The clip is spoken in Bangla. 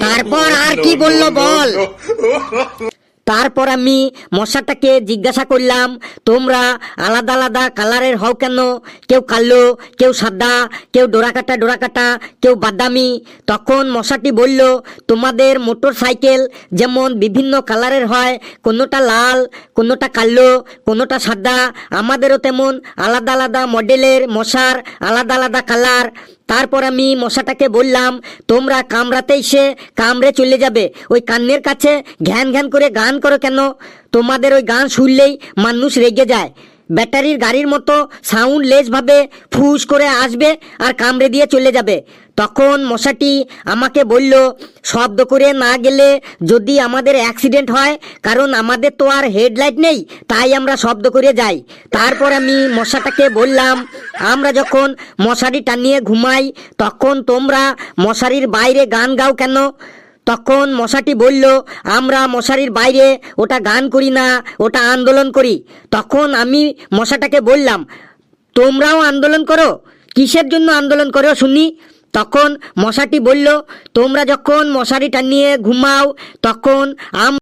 তারপর আর কি বললো বল। তারপর আমি মশাটাকে জিজ্ঞাসা করলাম, তোমরা আলাদা আলাদা কালারের হও কেন? কেউ কালো, কেউ সাদা, কেউ ডোরাকাটা, কেউ বাদামি। তখন মশাটি বলল, তোমাদের মোটর সাইকেল যেমন বিভিন্ন কালারের হয়, কোনোটা লাল, কোনোটা কালো, কোনোটা সাদা, আমাদেরও তেমন আলাদা আলাদা মডেলের মশার আলাদা আলাদা কালার। তারপর আমি মশাটাকে বললাম, তোমরা কামড়াতে এসে কামড়ে চলে যাবে, ওই কান্নের কাছে ঘ্যান ঘ্যান করে গান করো কেন? তোমাদের ওই গান শুনলেই মানুষ রেগে যায়। ব্যাটারির গাড়ির মতো সাউন্ডলেস ভাবে ফুস করে আসবে আর কামড়ে দিয়ে চলে যাবে। তখন মশাটি আমাকে বলল, শব্দ করে না গেলে যদি আমাদের অ্যাক্সিডেন্ট হয়, কারণ আমাদের তো আর হেডলাইট নেই, তাই আমরা শব্দ করে যাই। তারপর আমি মশাটাকে বললাম, আমরা যখন মশারি টানিয়ে ঘুমাই তখন তোমরা মশারির বাইরে গান গাও কেন? তখন মশাটি বলল, আমরা মশারির বাইরে ওটা গান করি না, ওটা আন্দোলন করি। তখন আমি মশাটাকে বললাম, তোমরাও আন্দোলন করো? কিসের জন্য আন্দোলন করো শুনি? তখন মশাটি বলল, তোমরা যখন মশারি টানিয়ে ঘুমাও তখন